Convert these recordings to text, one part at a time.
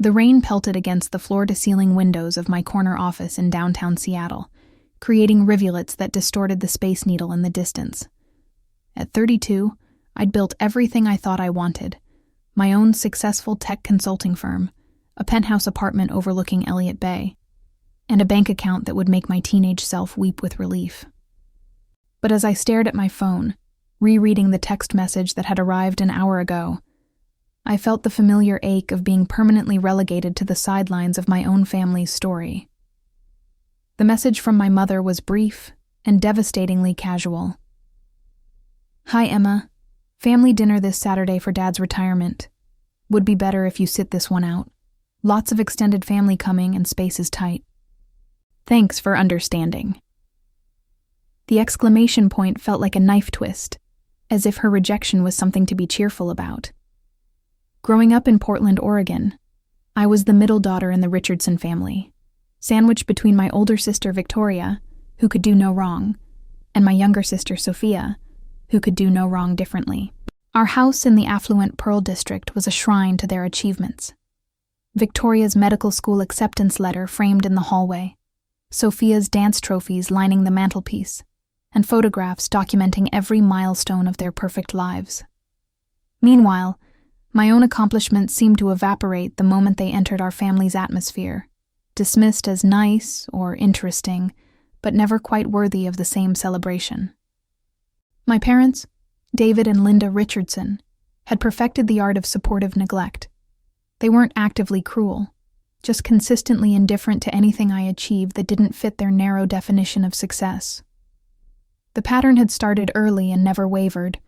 The rain pelted against the floor-to-ceiling windows of my corner office in downtown Seattle, creating rivulets that distorted the Space Needle in the distance. At 32, I'd built everything I thought I wanted: my own successful tech consulting firm, a penthouse apartment overlooking Elliott Bay, and a bank account that would make my teenage self weep with relief. But as I stared at my phone, rereading the text message that had arrived an hour ago, I felt the familiar ache of being permanently relegated to the sidelines of my own family's story. The message from my mother was brief and devastatingly casual. "Hi, Emma. Family dinner this Saturday for Dad's retirement. Would be better if you sit this one out. Lots of extended family coming and space is tight. Thanks for understanding." The exclamation point felt like a knife twist, as if her rejection was something to be cheerful about. Growing up in Portland, Oregon, I was the middle daughter in the Richardson family, sandwiched between my older sister Victoria, who could do no wrong, and my younger sister Sophia, who could do no wrong differently. Our house in the affluent Pearl District was a shrine to their achievements. Victoria's medical school acceptance letter framed in the hallway, Sophia's dance trophies lining the mantelpiece, and photographs documenting every milestone of their perfect lives. Meanwhile, my own accomplishments seemed to evaporate the moment they entered our family's atmosphere, dismissed as nice or interesting, but never quite worthy of the same celebration. My parents, David and Linda Richardson, had perfected the art of supportive neglect. They weren't actively cruel, just consistently indifferent to anything I achieved that didn't fit their narrow definition of success. The pattern had started early and never wavered.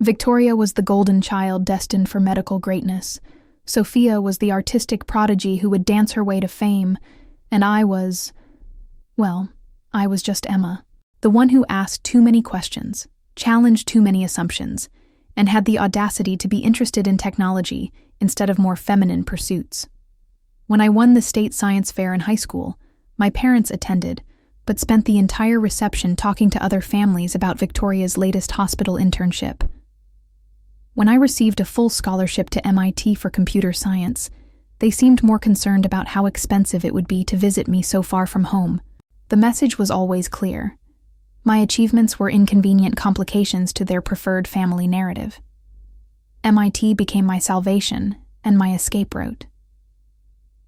Victoria was the golden child destined for medical greatness. Sophia was the artistic prodigy who would dance her way to fame, and I was just Emma, the one who asked too many questions, challenged too many assumptions, and had the audacity to be interested in technology instead of more feminine pursuits. When I won the state science fair in high school, my parents attended, but spent the entire reception talking to other families about Victoria's latest hospital internship. When I received a full scholarship to MIT for computer science, they seemed more concerned about how expensive it would be to visit me so far from home. The message was always clear. My achievements were inconvenient complications to their preferred family narrative. MIT became my salvation and my escape route.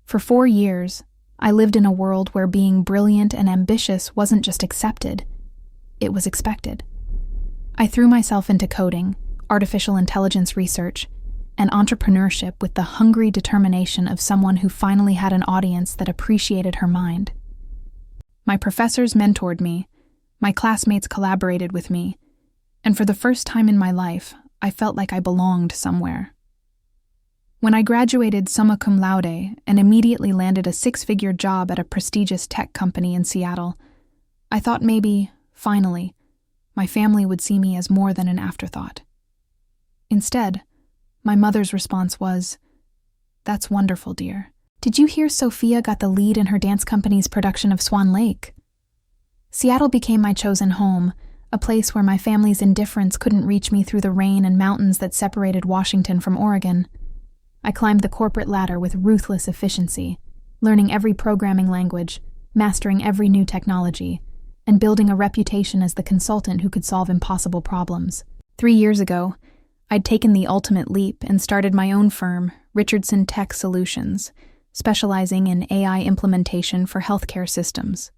For 4 years, I lived in a world where being brilliant and ambitious wasn't just accepted, it was expected. I threw myself into coding, artificial intelligence research, and entrepreneurship with the hungry determination of someone who finally had an audience that appreciated her mind. My professors mentored me, my classmates collaborated with me, and for the first time in my life, I felt like I belonged somewhere. When I graduated summa cum laude and immediately landed a 6-figure job at a prestigious tech company in Seattle, I thought maybe, finally, my family would see me as more than an afterthought. Instead, my mother's response was, "That's wonderful, dear. Did you hear Sophia got the lead in her dance company's production of Swan Lake?" Seattle became my chosen home, a place where my family's indifference couldn't reach me through the rain and mountains that separated Washington from Oregon. I climbed the corporate ladder with ruthless efficiency, learning every programming language, mastering every new technology, and building a reputation as the consultant who could solve impossible problems. 3 years ago, I'd taken the ultimate leap and started my own firm, Richardson Tech Solutions, specializing in AI implementation for healthcare systems.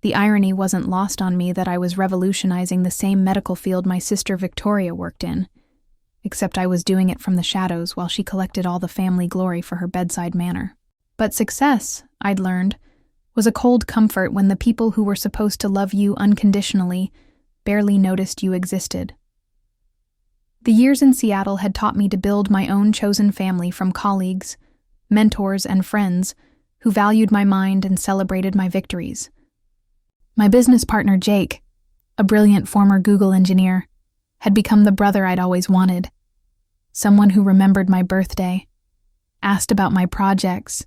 The irony wasn't lost on me that I was revolutionizing the same medical field my sister Victoria worked in, except I was doing it from the shadows while she collected all the family glory for her bedside manner. But success, I'd learned, was a cold comfort when the people who were supposed to love you unconditionally barely noticed you existed. The years in Seattle had taught me to build my own chosen family from colleagues, mentors, and friends who valued my mind and celebrated my victories. My business partner, Jake, a brilliant former Google engineer, had become the brother I'd always wanted, someone who remembered my birthday, asked about my projects,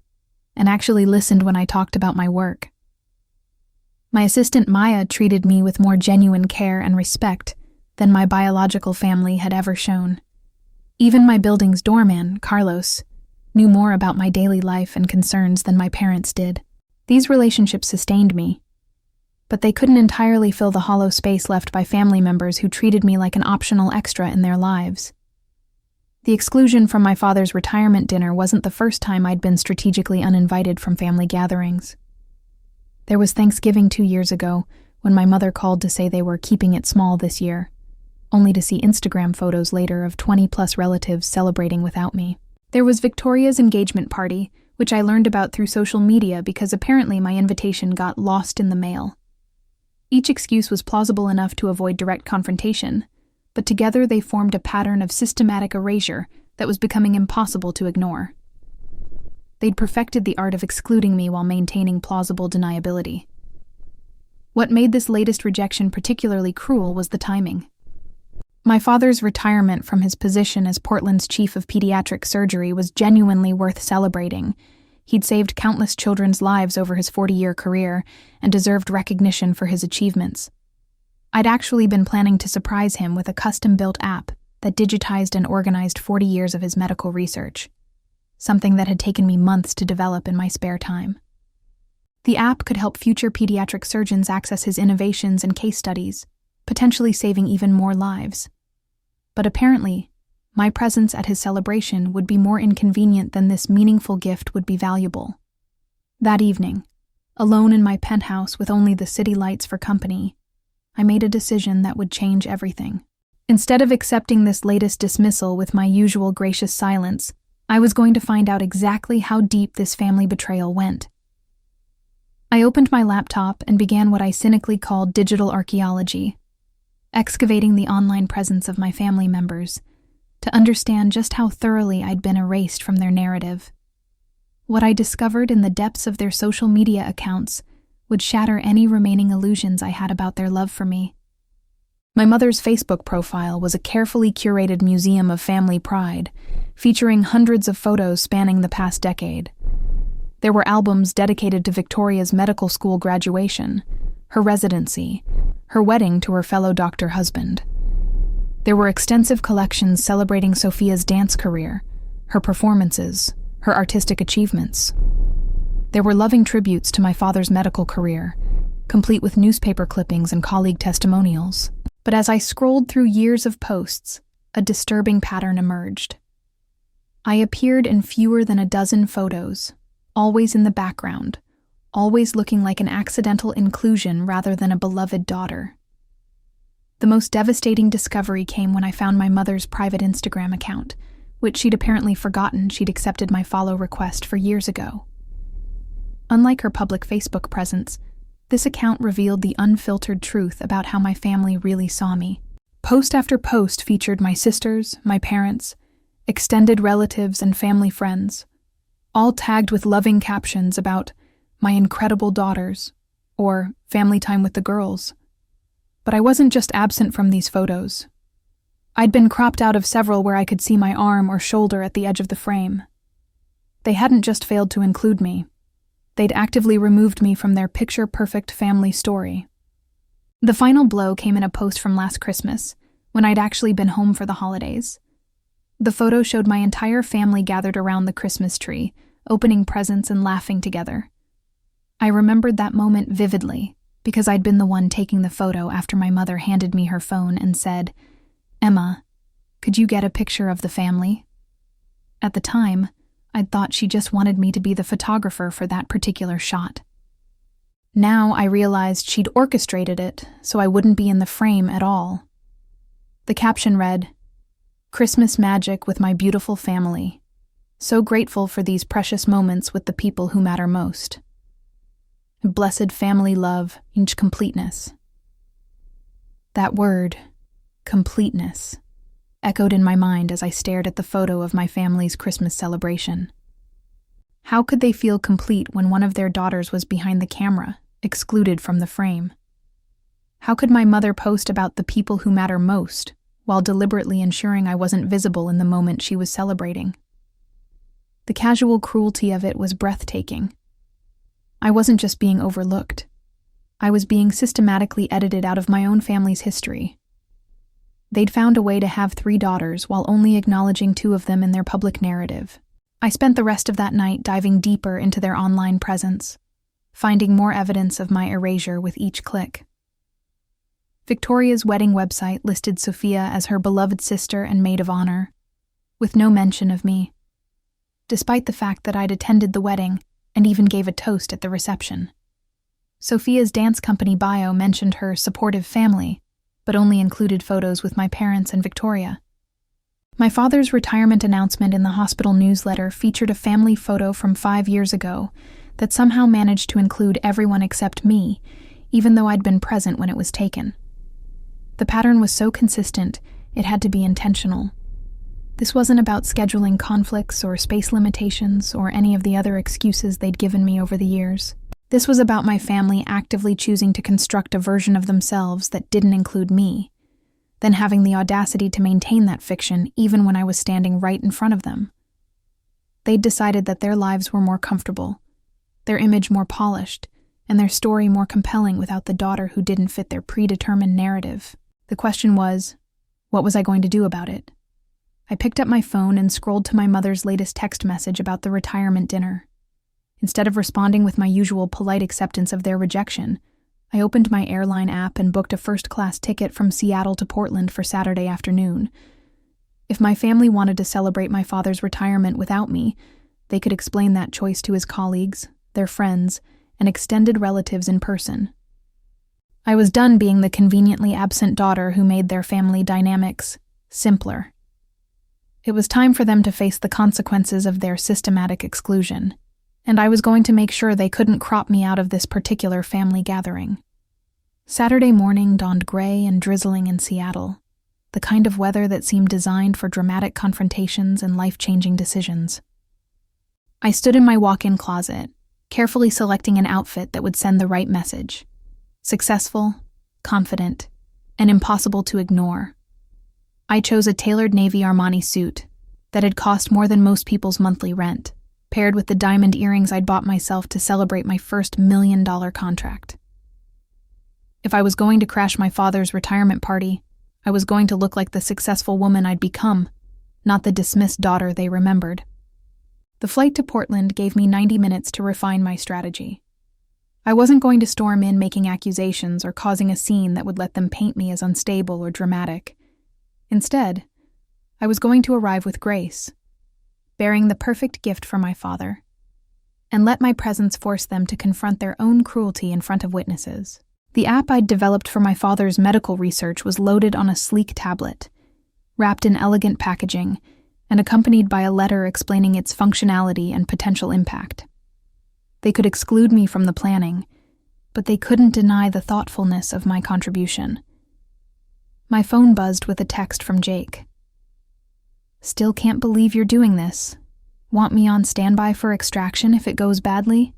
and actually listened when I talked about my work. My assistant Maya treated me with more genuine care and respect than my biological family had ever shown. Even my building's doorman, Carlos, knew more about my daily life and concerns than my parents did. These relationships sustained me, but they couldn't entirely fill the hollow space left by family members who treated me like an optional extra in their lives. The exclusion from my father's retirement dinner wasn't the first time I'd been strategically uninvited from family gatherings. There was Thanksgiving 2 years ago, when my mother called to say they were keeping it small this year, only to see Instagram photos later of 20-plus relatives celebrating without me. There was Victoria's engagement party, which I learned about through social media because apparently my invitation got lost in the mail. Each excuse was plausible enough to avoid direct confrontation, but together they formed a pattern of systematic erasure that was becoming impossible to ignore. They'd perfected the art of excluding me while maintaining plausible deniability. What made this latest rejection particularly cruel was the timing. My father's retirement from his position as Portland's chief of pediatric surgery was genuinely worth celebrating. He'd saved countless children's lives over his 40-year career and deserved recognition for his achievements. I'd actually been planning to surprise him with a custom-built app that digitized and organized 40 years of his medical research, something that had taken me months to develop in my spare time. The app could help future pediatric surgeons access his innovations and case studies, potentially saving even more lives. But apparently, my presence at his celebration would be more inconvenient than this meaningful gift would be valuable. That evening, alone in my penthouse with only the city lights for company, I made a decision that would change everything. Instead of accepting this latest dismissal with my usual gracious silence, I was going to find out exactly how deep this family betrayal went. I opened my laptop and began what I cynically called digital archaeology, excavating the online presence of my family members, to understand just how thoroughly I'd been erased from their narrative. What I discovered in the depths of their social media accounts would shatter any remaining illusions I had about their love for me. My mother's Facebook profile was a carefully curated museum of family pride, featuring hundreds of photos spanning the past decade. There were albums dedicated to Victoria's medical school graduation, her residency, her wedding to her fellow doctor husband. There were extensive collections celebrating Sophia's dance career, her performances, her artistic achievements. There were loving tributes to my father's medical career, complete with newspaper clippings and colleague testimonials. But as I scrolled through years of posts, a disturbing pattern emerged. I appeared in fewer than a dozen photos, always in the background, always looking like an accidental inclusion rather than a beloved daughter. The most devastating discovery came when I found my mother's private Instagram account, which she'd apparently forgotten she'd accepted my follow request for years ago. Unlike her public Facebook presence, this account revealed the unfiltered truth about how my family really saw me. Post after post featured my sisters, my parents, extended relatives, and family friends, all tagged with loving captions about my incredible daughters or family time with the girls. But I wasn't just absent from these photos. I'd been cropped out of several where I could see my arm or shoulder at the edge of the frame. They hadn't just failed to include me. They'd actively removed me from their picture-perfect family story. The final blow came in a post from last Christmas, when I'd actually been home for the holidays. The photo showed my entire family gathered around the Christmas tree, opening presents and laughing together. I remembered that moment vividly, because I'd been the one taking the photo after my mother handed me her phone and said, "Emma, could you get a picture of the family?" At the time, I'd thought she just wanted me to be the photographer for that particular shot. Now I realized she'd orchestrated it so I wouldn't be in the frame at all. The caption read, "Christmas magic with my beautiful family. So grateful for these precious moments with the people who matter most. Blessed family love, inch completeness." That word, completeness, echoed in my mind as I stared at the photo of my family's Christmas celebration. How could they feel complete when one of their daughters was behind the camera, excluded from the frame? How could my mother post about the people who matter most, while deliberately ensuring I wasn't visible in the moment she was celebrating? The casual cruelty of it was breathtaking. I wasn't just being overlooked. I was being systematically edited out of my own family's history. They'd found a way to have 3 daughters while only acknowledging 2 of them in their public narrative. I spent the rest of that night diving deeper into their online presence, finding more evidence of my erasure with each click. Victoria's wedding website listed Sophia as her beloved sister and maid of honor, with no mention of me, despite the fact that I'd attended the wedding and even gave a toast at the reception. Sophia's dance company bio mentioned her supportive family, but only included photos with my parents and Victoria. My father's retirement announcement in the hospital newsletter featured a family photo from 5 years ago that somehow managed to include everyone except me, even though I'd been present when it was taken. The pattern was so consistent, it had to be intentional. This wasn't about scheduling conflicts or space limitations or any of the other excuses they'd given me over the years. This was about my family actively choosing to construct a version of themselves that didn't include me, then having the audacity to maintain that fiction even when I was standing right in front of them. They'd decided that their lives were more comfortable, their image more polished, and their story more compelling without the daughter who didn't fit their predetermined narrative. The question was, what was I going to do about it? I picked up my phone and scrolled to my mother's latest text message about the retirement dinner. Instead of responding with my usual polite acceptance of their rejection, I opened my airline app and booked a first-class ticket from Seattle to Portland for Saturday afternoon. If my family wanted to celebrate my father's retirement without me, they could explain that choice to his colleagues, their friends, and extended relatives in person. I was done being the conveniently absent daughter who made their family dynamics simpler. It was time for them to face the consequences of their systematic exclusion, and I was going to make sure they couldn't crop me out of this particular family gathering. Saturday morning dawned gray and drizzling in Seattle, the kind of weather that seemed designed for dramatic confrontations and life-changing decisions. I stood in my walk-in closet, carefully selecting an outfit that would send the right message. Successful, confident, and impossible to ignore. I chose a tailored navy Armani suit that had cost more than most people's monthly rent, paired with the diamond earrings I'd bought myself to celebrate my first $1 million contract. If I was going to crash my father's retirement party, I was going to look like the successful woman I'd become, not the dismissed daughter they remembered. The flight to Portland gave me 90 minutes to refine my strategy. I wasn't going to storm in making accusations or causing a scene that would let them paint me as unstable or dramatic. Instead, I was going to arrive with grace, bearing the perfect gift for my father, and let my presence force them to confront their own cruelty in front of witnesses. The app I'd developed for my father's medical research was loaded on a sleek tablet, wrapped in elegant packaging, and accompanied by a letter explaining its functionality and potential impact. They could exclude me from the planning, but they couldn't deny the thoughtfulness of my contribution. My phone buzzed with a text from Jake. "Still can't believe you're doing this. Want me on standby for extraction if it goes badly?"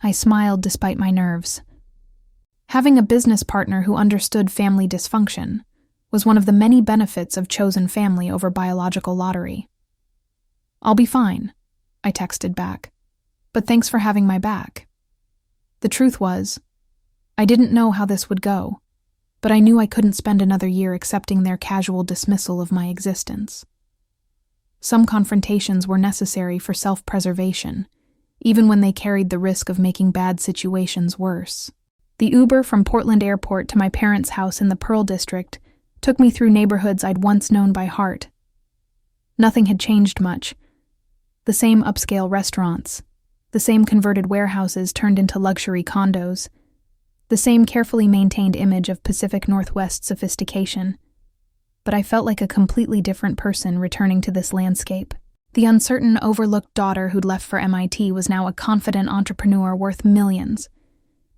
I smiled despite my nerves. Having a business partner who understood family dysfunction was one of the many benefits of chosen family over biological lottery. "I'll be fine," I texted back. "But thanks for having my back." The truth was, I didn't know how this would go, but I knew I couldn't spend another year accepting their casual dismissal of my existence. Some confrontations were necessary for self-preservation, even when they carried the risk of making bad situations worse. The Uber from Portland Airport to my parents' house in the Pearl District took me through neighborhoods I'd once known by heart. Nothing had changed much. The same upscale restaurants, the same converted warehouses turned into luxury condos, the same carefully maintained image of Pacific Northwest sophistication. But I felt like a completely different person returning to this landscape. The uncertain, overlooked daughter who'd left for MIT was now a confident entrepreneur worth millions.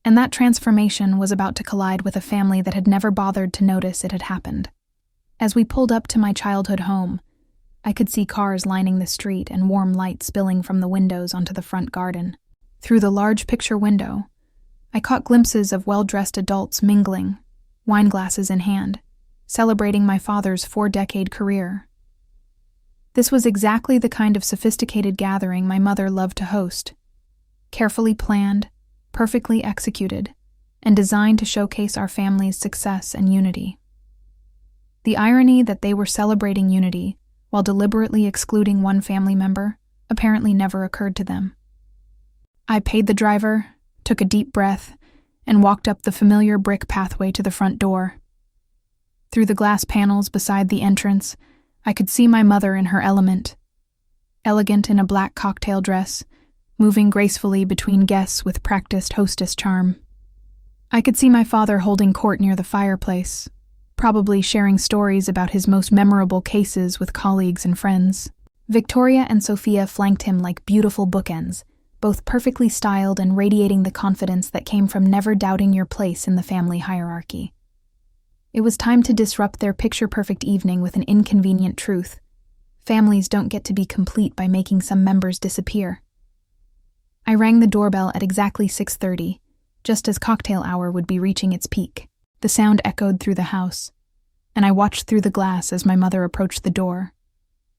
And that transformation was about to collide with a family that had never bothered to notice it had happened. As we pulled up to my childhood home, I could see cars lining the street and warm light spilling from the windows onto the front garden. Through the large picture window, I caught glimpses of well-dressed adults mingling, wine glasses in hand, celebrating my father's 4-decade career. This was exactly the kind of sophisticated gathering my mother loved to host, carefully planned, perfectly executed, and designed to showcase our family's success and unity. The irony that they were celebrating unity while deliberately excluding one family member apparently never occurred to them. I paid the driver, took a deep breath, and walked up the familiar brick pathway to the front door. Through the glass panels beside the entrance, I could see my mother in her element, elegant in a black cocktail dress, moving gracefully between guests with practiced hostess charm. I could see my father holding court near the fireplace, probably sharing stories about his most memorable cases with colleagues and friends. Victoria and Sophia flanked him like beautiful bookends, both perfectly styled and radiating the confidence that came from never doubting your place in the family hierarchy. It was time to disrupt their picture-perfect evening with an inconvenient truth. Families don't get to be complete by making some members disappear. I rang the doorbell at exactly 6:30, just as cocktail hour would be reaching its peak. The sound echoed through the house, and I watched through the glass as my mother approached the door,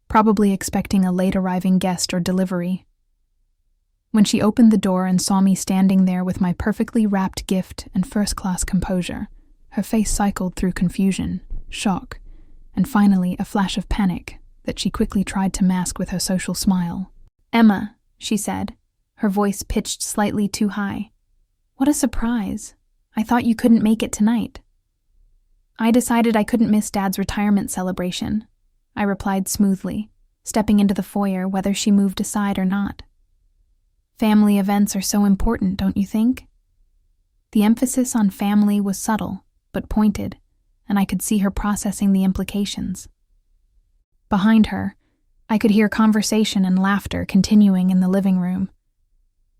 probably expecting a late-arriving guest or delivery. When she opened the door and saw me standing there with my perfectly wrapped gift and first-class composure, her face cycled through confusion, shock, and finally a flash of panic that she quickly tried to mask with her social smile. "Emma," she said, her voice pitched slightly too high. "What a surprise. I thought you couldn't make it tonight." "I decided I couldn't miss Dad's retirement celebration," I replied smoothly, stepping into the foyer whether she moved aside or not. "Family events are so important, don't you think?" The emphasis on family was subtle, but pointed, and I could see her processing the implications. Behind her, I could hear conversation and laughter continuing in the living room.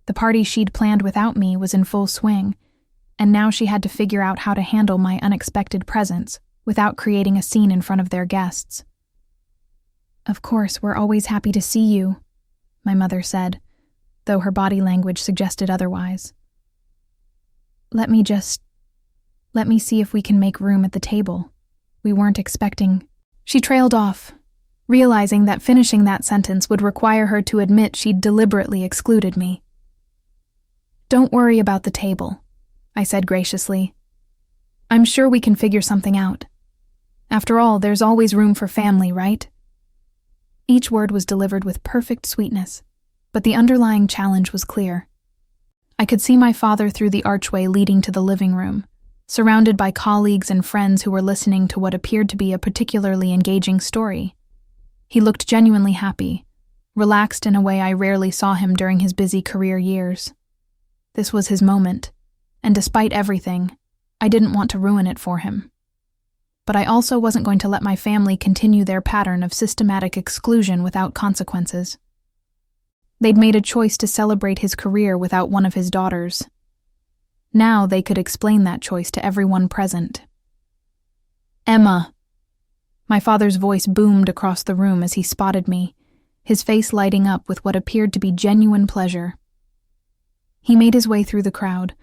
The party she'd planned without me was in full swing, and now she had to figure out how to handle my unexpected presence without creating a scene in front of their guests. "Of course, we're always happy to see you," my mother said, though her body language suggested otherwise. Let me see if we can make room at the table. We weren't expecting—" She trailed off, realizing that finishing that sentence would require her to admit she'd deliberately excluded me. "Don't worry about the table," I said graciously. "I'm sure we can figure something out. After all, there's always room for family, right?" Each word was delivered with perfect sweetness, but the underlying challenge was clear. I could see my father through the archway leading to the living room, surrounded by colleagues and friends who were listening to what appeared to be a particularly engaging story. He looked genuinely happy, relaxed in a way I rarely saw him during his busy career years. This was his moment, and despite everything, I didn't want to ruin it for him. But I also wasn't going to let my family continue their pattern of systematic exclusion without consequences. They'd made a choice to celebrate his career without one of his daughters. Now they could explain that choice to everyone present. "Emma!" My father's voice boomed across the room as he spotted me, his face lighting up with what appeared to be genuine pleasure. He made his way through the crowd,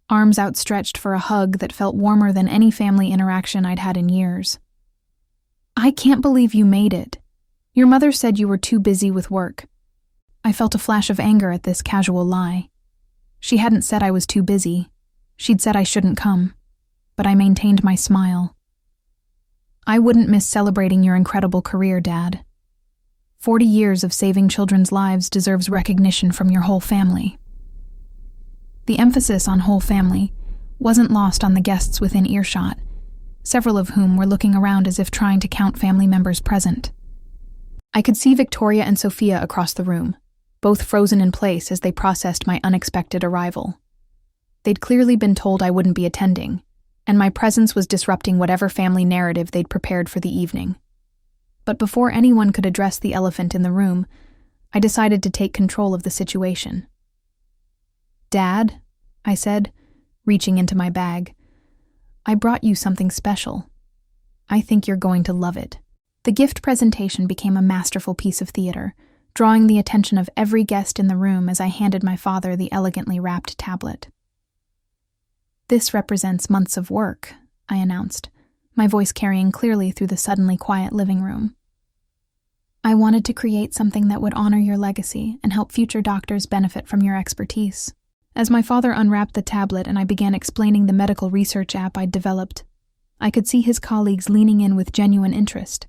arms outstretched for a hug that felt warmer than any family interaction I'd had in years. "I can't believe you made it. Your mother said you were too busy with work." I felt a flash of anger at this casual lie. She hadn't said I was too busy. She'd said I shouldn't come, but I maintained my smile. "I wouldn't miss celebrating your incredible career, Dad. 40 years of saving children's lives deserves recognition from your whole family." The emphasis on whole family wasn't lost on the guests within earshot, several of whom were looking around as if trying to count family members present. I could see Victoria and Sophia across the room, both frozen in place as they processed my unexpected arrival. They'd clearly been told I wouldn't be attending, and my presence was disrupting whatever family narrative they'd prepared for the evening. But before anyone could address the elephant in the room, I decided to take control of the situation. "Dad," I said, reaching into my bag, "I brought you something special. I think you're going to love it." The gift presentation became a masterful piece of theater, drawing the attention of every guest in the room as I handed my father the elegantly wrapped tablet. "This represents months of work," I announced, my voice carrying clearly through the suddenly quiet living room. "I wanted to create something that would honor your legacy and help future doctors benefit from your expertise." As my father unwrapped the tablet and I began explaining the medical research app I'd developed, I could see his colleagues leaning in with genuine interest.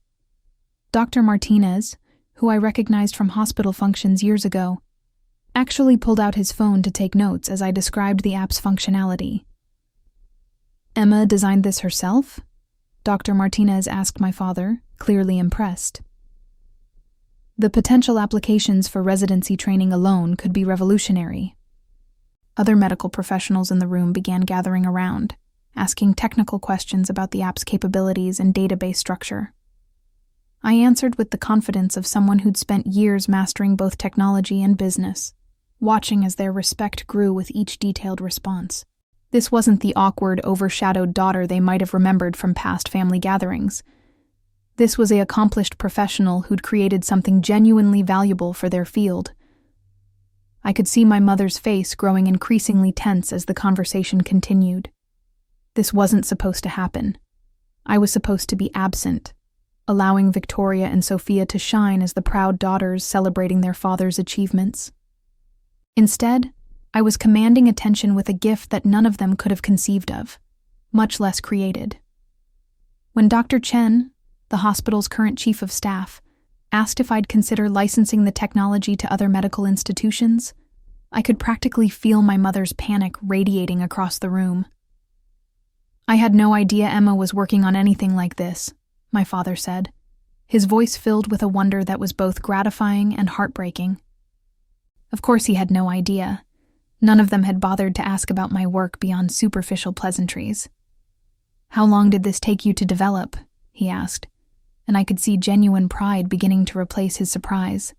Dr. Martinez, who I recognized from hospital functions years ago, actually pulled out his phone to take notes as I described the app's functionality. Emma designed this herself? Dr. Martinez asked my father, clearly impressed. The potential applications for residency training alone could be revolutionary. Other medical professionals in the room began gathering around, asking technical questions about the app's capabilities and database structure. I answered with the confidence of someone who'd spent years mastering both technology and business, watching as their respect grew with each detailed response. This wasn't the awkward, overshadowed daughter they might have remembered from past family gatherings. This was an accomplished professional who'd created something genuinely valuable for their field. I could see my mother's face growing increasingly tense as the conversation continued. This wasn't supposed to happen. I was supposed to be absent, allowing Victoria and Sophia to shine as the proud daughters celebrating their father's achievements. Instead, I was commanding attention with a gift that none of them could have conceived of, much less created. When Dr. Chen, the hospital's current chief of staff, asked if I'd consider licensing the technology to other medical institutions, I could practically feel my mother's panic radiating across the room. I had no idea Emma was working on anything like this, my father said, his voice filled with a wonder that was both gratifying and heartbreaking. Of course he had no idea. None of them had bothered to ask about my work beyond superficial pleasantries. "How long did this take you to develop?" he asked, and I could see genuine pride beginning to replace his surprise.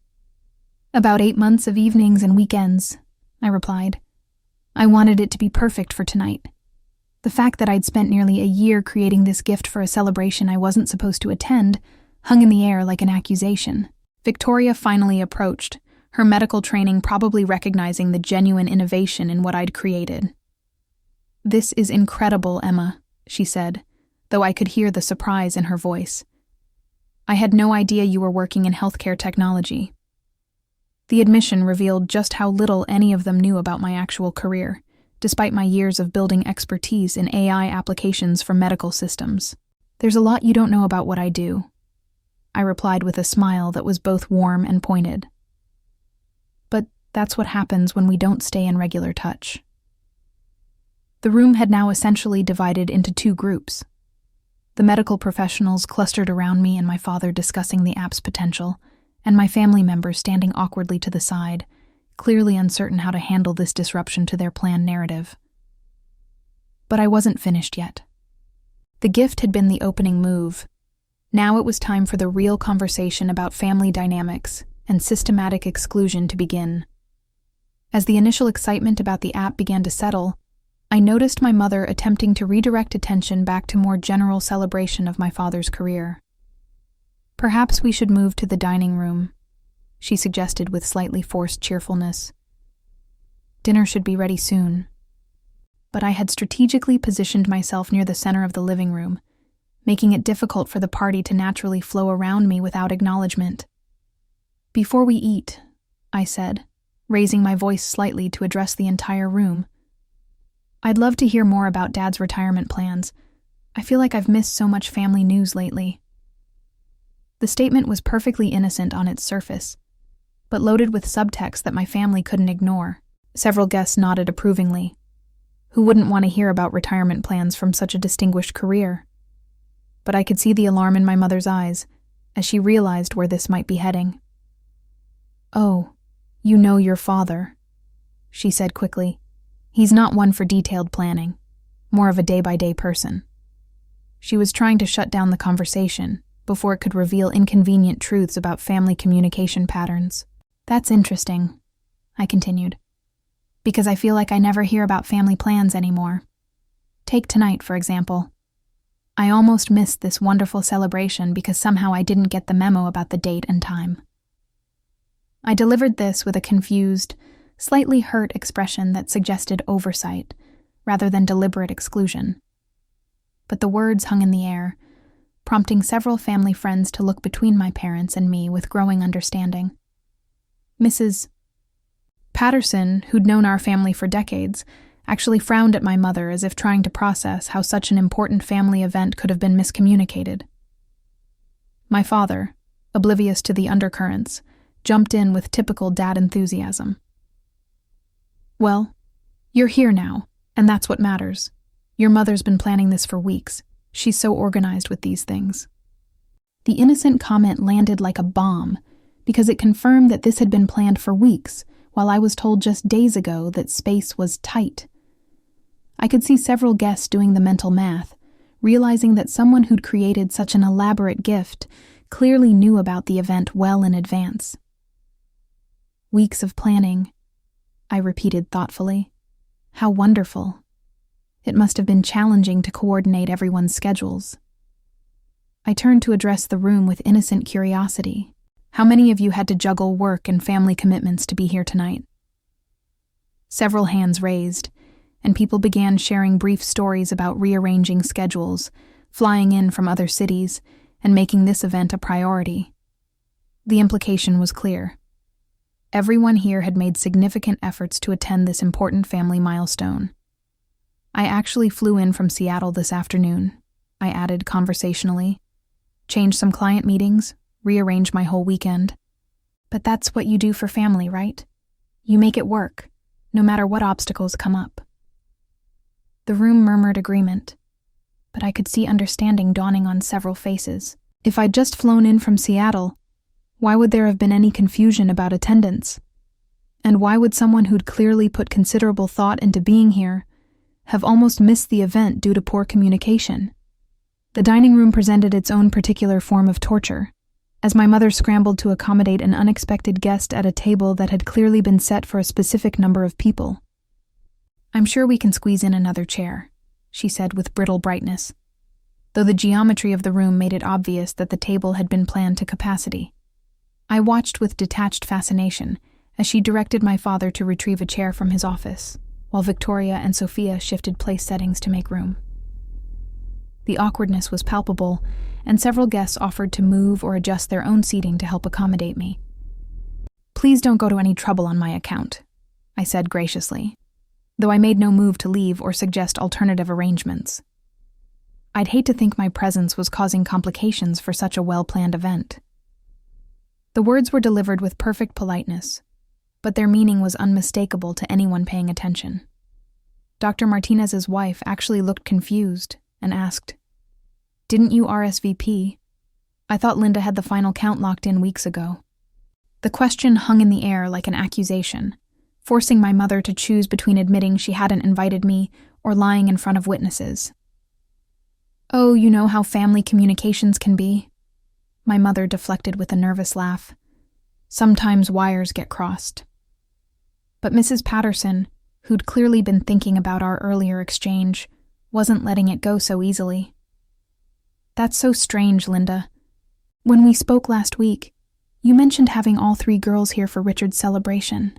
"About 8 months of evenings and weekends," I replied. "I wanted it to be perfect for tonight. The fact that I'd spent nearly a year creating this gift for a celebration I wasn't supposed to attend hung in the air like an accusation." Victoria finally approached, her medical training probably recognizing the genuine innovation in what I'd created. "This is incredible, Emma," she said, though I could hear the surprise in her voice. "I had no idea you were working in healthcare technology." The admission revealed just how little any of them knew about my actual career, despite my years of building expertise in AI applications for medical systems. "There's a lot you don't know about what I do," I replied with a smile that was both warm and pointed. But that's what happens when we don't stay in regular touch. The room had now essentially divided into 2 groups. The medical professionals clustered around me and my father discussing the app's potential, and my family members standing awkwardly to the side, clearly uncertain how to handle this disruption to their planned narrative. But I wasn't finished yet. The gift had been the opening move. Now it was time for the real conversation about family dynamics and systematic exclusion to begin. As the initial excitement about the app began to settle, I noticed my mother attempting to redirect attention back to more general celebration of my father's career. "Perhaps we should move to the dining room," she suggested with slightly forced cheerfulness. "Dinner should be ready soon." But I had strategically positioned myself near the center of the living room, making it difficult for the party to naturally flow around me without acknowledgement. "Before we eat," I said, raising my voice slightly to address the entire room, "I'd love to hear more about Dad's retirement plans. I feel like I've missed so much family news lately." The statement was perfectly innocent on its surface, but loaded with subtext that my family couldn't ignore. Several guests nodded approvingly. Who wouldn't want to hear about retirement plans from such a distinguished career? But I could see the alarm in my mother's eyes as she realized where this might be heading. "Oh, you know your father," she said quickly. "He's not one for detailed planning, more of a day-by-day person." She was trying to shut down the conversation before it could reveal inconvenient truths about family communication patterns. "That's interesting," I continued, "because I feel like I never hear about family plans anymore. Take tonight, for example. I almost missed this wonderful celebration because somehow I didn't get the memo about the date and time." I delivered this with a confused, slightly hurt expression that suggested oversight rather than deliberate exclusion. But the words hung in the air, prompting several family friends to look between my parents and me with growing understanding. Mrs. Patterson, who'd known our family for decades, actually frowned at my mother as if trying to process how such an important family event could have been miscommunicated. My father, oblivious to the undercurrents, jumped in with typical dad enthusiasm. "Well, you're here now, and that's what matters. Your mother's been planning this for weeks. She's so organized with these things." The innocent comment landed like a bomb, because it confirmed that this had been planned for weeks, while I was told just days ago that space was tight. I could see several guests doing the mental math, realizing that someone who'd created such an elaborate gift clearly knew about the event well in advance. "Weeks of planning," I repeated thoughtfully. "How wonderful. It must have been challenging to coordinate everyone's schedules." I turned to address the room with innocent curiosity. "How many of you had to juggle work and family commitments to be here tonight?" Several hands raised, and people began sharing brief stories about rearranging schedules, flying in from other cities, and making this event a priority. The implication was clear. Everyone here had made significant efforts to attend this important family milestone. "I actually flew in from Seattle this afternoon," I added conversationally. "Changed some client meetings, rearranged my whole weekend." "But that's what you do for family, right? You make it work, no matter what obstacles come up." The room murmured agreement, but I could see understanding dawning on several faces. If I'd just flown in from Seattle, why would there have been any confusion about attendance? And why would someone who'd clearly put considerable thought into being here have almost missed the event due to poor communication? The dining room presented its own particular form of torture, as my mother scrambled to accommodate an unexpected guest at a table that had clearly been set for a specific number of people. "I'm sure we can squeeze in another chair," she said with brittle brightness, though the geometry of the room made it obvious that the table had been planned to capacity. I watched with detached fascination as she directed my father to retrieve a chair from his office, while Victoria and Sophia shifted place settings to make room. The awkwardness was palpable, and several guests offered to move or adjust their own seating to help accommodate me. "Please don't go to any trouble on my account," I said graciously, though I made no move to leave or suggest alternative arrangements. I'd hate to think my presence was causing complications for such a well-planned event. The words were delivered with perfect politeness, but their meaning was unmistakable to anyone paying attention. Dr. Martinez's wife actually looked confused and asked, "Didn't you RSVP? I thought Linda had the final count locked in weeks ago." The question hung in the air like an accusation, forcing my mother to choose between admitting she hadn't invited me or lying in front of witnesses. "Oh, you know how family communications can be," my mother deflected with a nervous laugh. "Sometimes wires get crossed." But Mrs. Patterson, who'd clearly been thinking about our earlier exchange, wasn't letting it go so easily. "That's so strange, Linda. When we spoke last week, you mentioned having all 3 girls here for Richard's celebration.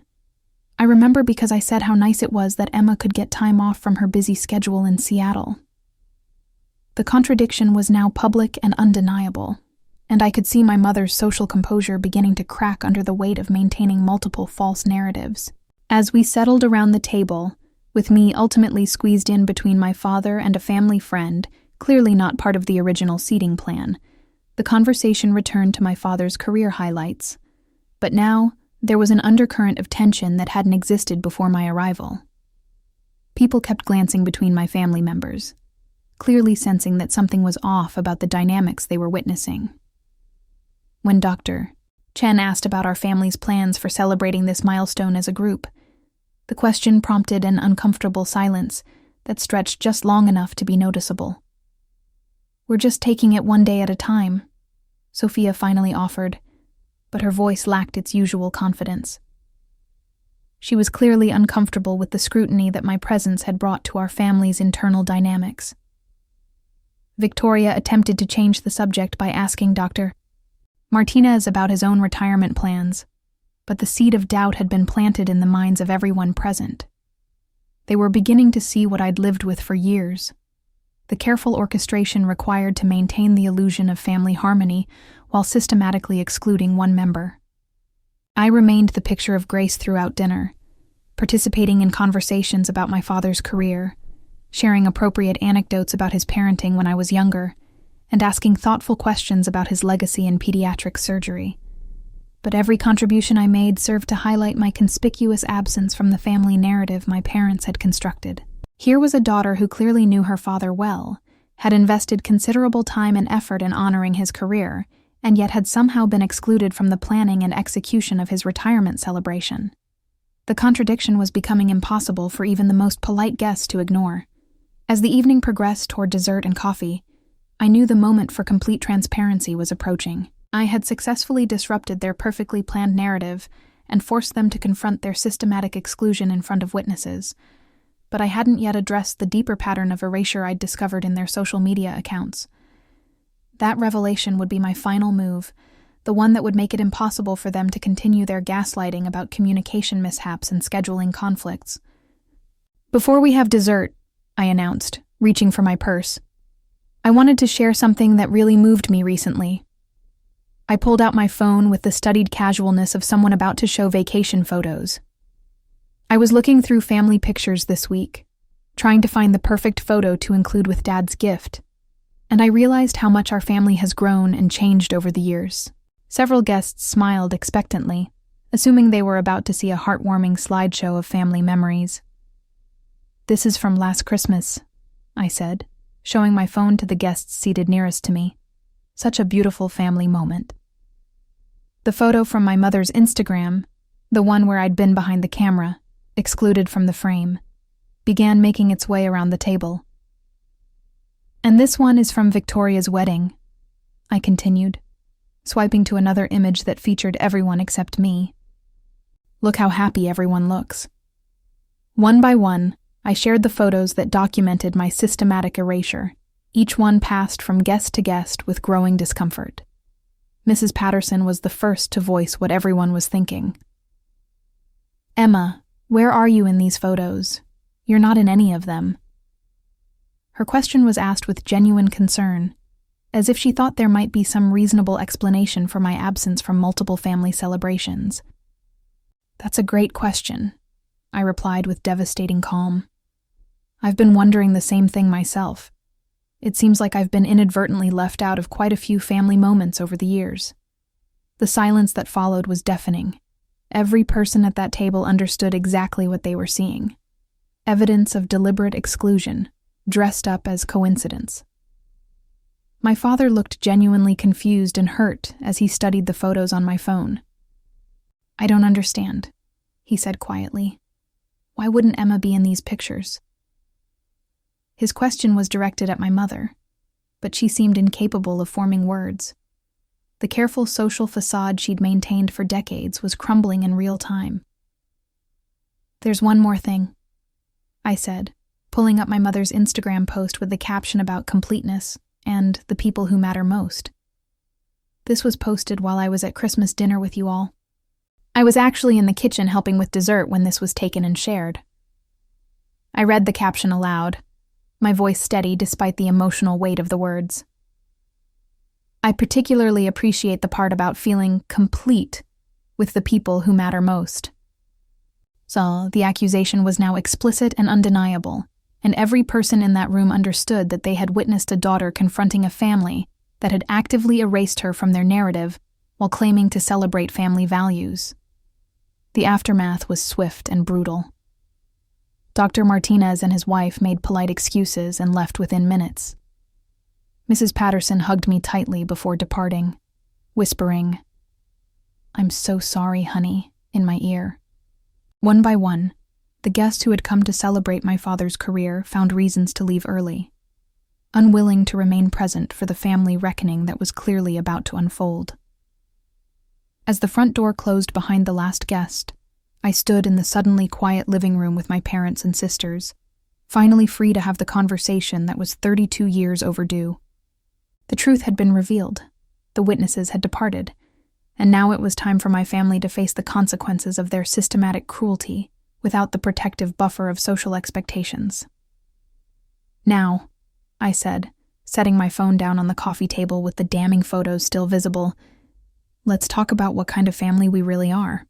I remember because I said how nice it was that Emma could get time off from her busy schedule in Seattle." The contradiction was now public and undeniable, and I could see my mother's social composure beginning to crack under the weight of maintaining multiple false narratives. As we settled around the table, with me ultimately squeezed in between my father and a family friend, clearly not part of the original seating plan, the conversation returned to my father's career highlights. But now, there was an undercurrent of tension that hadn't existed before my arrival. People kept glancing between my family members, clearly sensing that something was off about the dynamics they were witnessing. When Dr. Chen asked about our family's plans for celebrating this milestone as a group, the question prompted an uncomfortable silence that stretched just long enough to be noticeable. "We're just taking it one day at a time," Sophia finally offered, but her voice lacked its usual confidence. She was clearly uncomfortable with the scrutiny that my presence had brought to our family's internal dynamics. Victoria attempted to change the subject by asking Dr. Martinez about his own retirement plans, but the seed of doubt had been planted in the minds of everyone present. They were beginning to see what I'd lived with for years: the careful orchestration required to maintain the illusion of family harmony while systematically excluding one member. I remained the picture of grace throughout dinner, participating in conversations about my father's career, sharing appropriate anecdotes about his parenting when I was younger, and asking thoughtful questions about his legacy in pediatric surgery. But every contribution I made served to highlight my conspicuous absence from the family narrative my parents had constructed. Here was a daughter who clearly knew her father well, had invested considerable time and effort in honoring his career, and yet had somehow been excluded from the planning and execution of his retirement celebration. The contradiction was becoming impossible for even the most polite guests to ignore. As the evening progressed toward dessert and coffee, I knew the moment for complete transparency was approaching. I had successfully disrupted their perfectly planned narrative and forced them to confront their systematic exclusion in front of witnesses, but I hadn't yet addressed the deeper pattern of erasure I'd discovered in their social media accounts. That revelation would be my final move, the one that would make it impossible for them to continue their gaslighting about communication mishaps and scheduling conflicts. "Before we have dessert," I announced, reaching for my purse, "I wanted to share something that really moved me recently." I pulled out my phone with the studied casualness of someone about to show vacation photos. I was looking through family pictures this week, trying to find the perfect photo to include with Dad's gift, and I realized how much our family has grown and changed over the years. Several guests smiled expectantly, assuming they were about to see a heartwarming slideshow of family memories. "This is from last Christmas," I said, showing my phone to the guests seated nearest to me. Such a beautiful family moment. The photo from my mother's Instagram, the one where I'd been behind the camera, excluded from the frame, began making its way around the table. "And this one is from Victoria's wedding," I continued, swiping to another image that featured everyone except me. "Look how happy everyone looks." One by one, I shared the photos that documented my systematic erasure. Each one passed from guest to guest with growing discomfort. Mrs. Patterson was the first to voice what everyone was thinking. "Emma, where are you in these photos? You're not in any of them." Her question was asked with genuine concern, as if she thought there might be some reasonable explanation for my absence from multiple family celebrations. "That's a great question," I replied with devastating calm. "I've been wondering the same thing myself. It seems like I've been inadvertently left out of quite a few family moments over the years." The silence that followed was deafening. Every person at that table understood exactly what they were seeing. Evidence of deliberate exclusion, dressed up as coincidence. My father looked genuinely confused and hurt as he studied the photos on my phone. "I don't understand," he said quietly. "Why wouldn't Emma be in these pictures?" His question was directed at my mother, but she seemed incapable of forming words. The careful social facade she'd maintained for decades was crumbling in real time. "There's one more thing," I said, pulling up my mother's Instagram post with the caption about completeness and the people who matter most. This was posted while I was at Christmas dinner with you all. I was actually in the kitchen helping with dessert when this was taken and shared. I read the caption aloud, my voice steady despite the emotional weight of the words. "I particularly appreciate the part about feeling complete with the people who matter most." So the accusation was now explicit and undeniable, and every person in that room understood that they had witnessed a daughter confronting a family that had actively erased her from their narrative while claiming to celebrate family values. The aftermath was swift and brutal. Dr. Martinez and his wife made polite excuses and left within minutes. Mrs. Patterson hugged me tightly before departing, whispering, "I'm so sorry, honey," in my ear. One by one, the guests who had come to celebrate my father's career found reasons to leave early, unwilling to remain present for the family reckoning that was clearly about to unfold. As the front door closed behind the last guest, I stood in the suddenly quiet living room with my parents and sisters, finally free to have the conversation that was 32 years overdue. The truth had been revealed, the witnesses had departed, and now it was time for my family to face the consequences of their systematic cruelty without the protective buffer of social expectations. "Now," I said, setting my phone down on the coffee table with the damning photos still visible, "let's talk about what kind of family we really are."